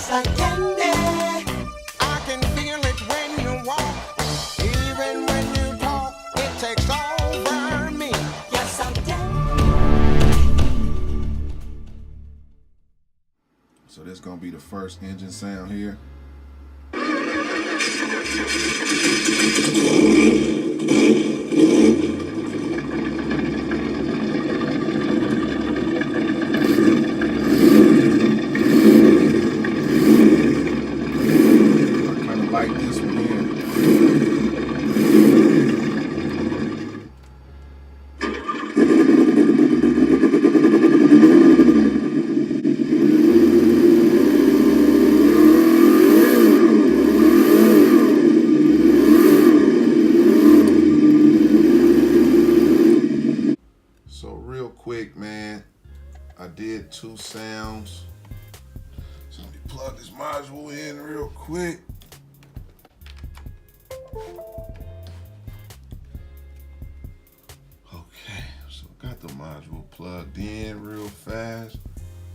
just like candy. I can feel it when you walk, even when you talk, it takes over me. Yes, I'm dead. So this gonna be the first engine sound here. Like this one here. So real quick, man, I did 2 sounds. So let me plug this module in real quick. Okay, so got the module plugged in real fast.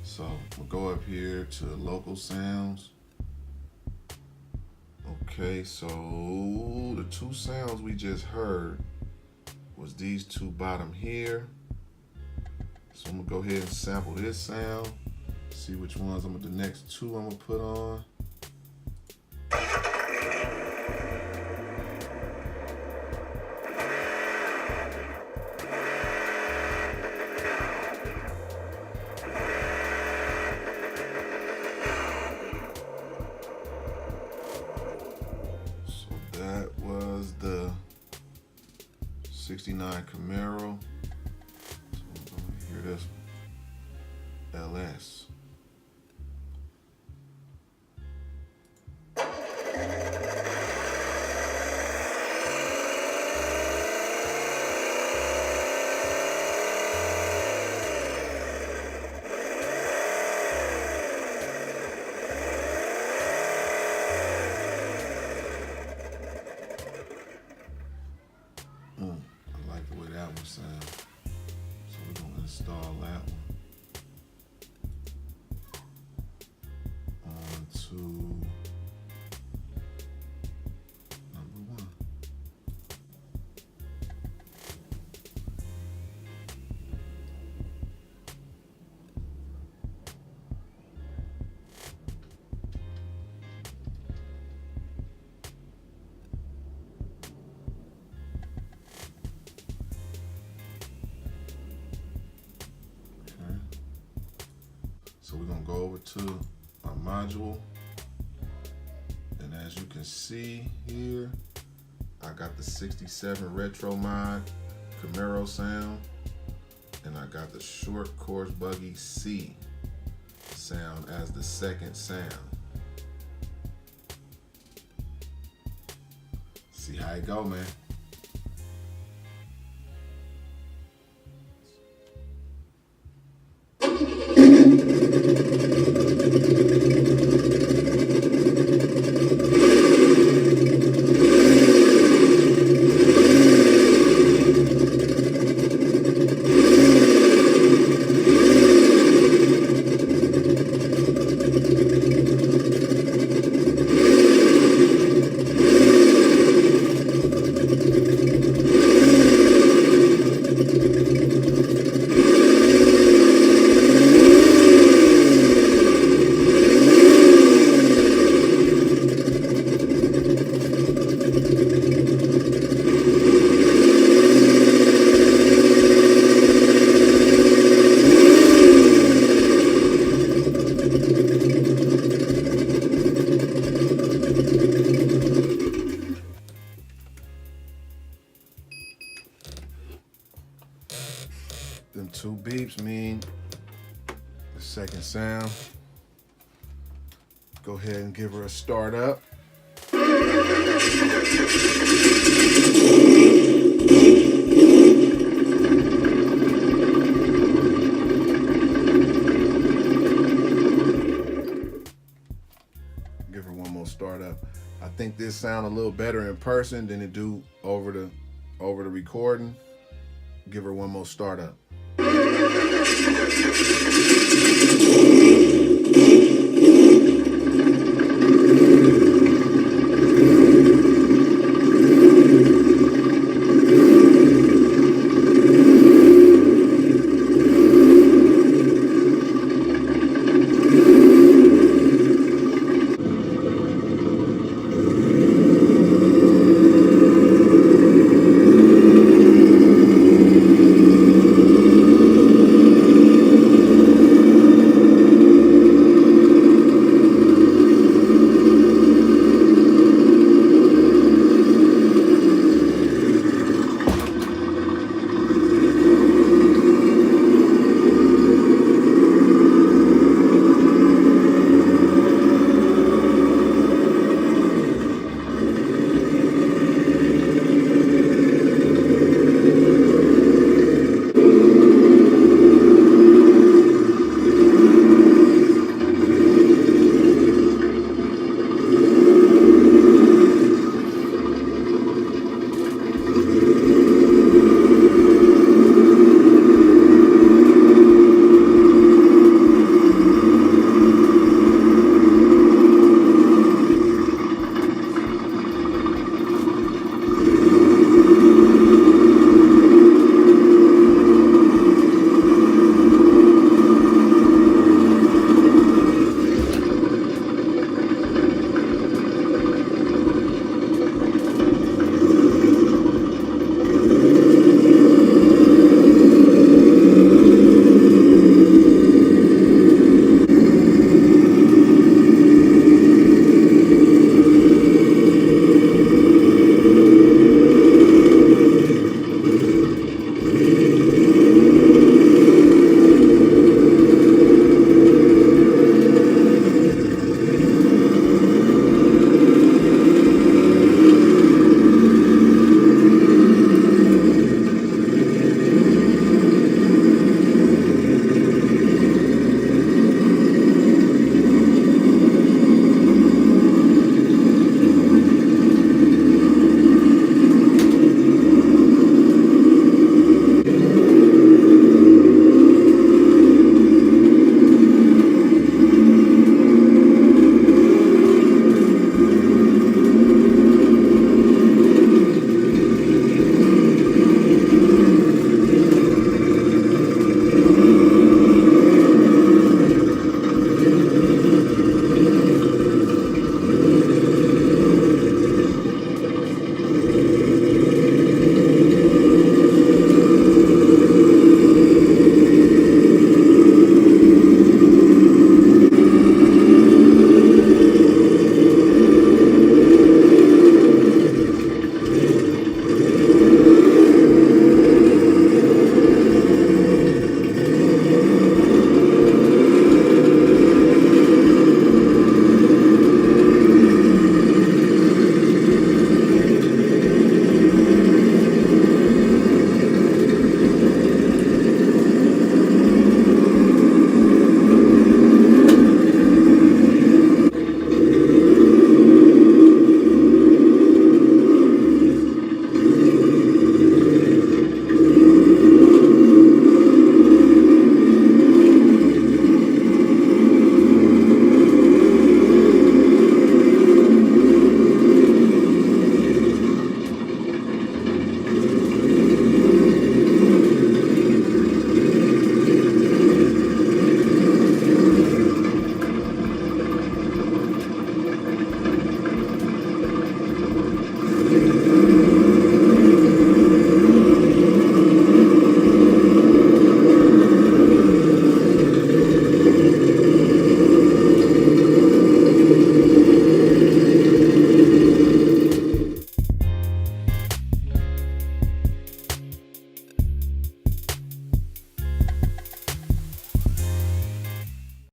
So we'll go up here to local sounds. Okay, so the 2 sounds we just heard was these 2 bottom here. So I'm gonna go ahead and sample this sound, see which ones the next 2 I'm gonna put on. That was the 69 Camaro. So I'm going to hear this one. LS. I like the way that one sounds. So we're going to install that one onto number 1. So we're gonna go over to our module, and as you can see here, I got the 67 Retro Mod Camaro sound, and I got the Short Course Buggy C sound as the second sound. See how it go, man. Them 2 beeps mean the second sound. Go ahead and give her a start up. Give her one more start up. I think this sound a little better in person than it do over the recording. Give her one more start up.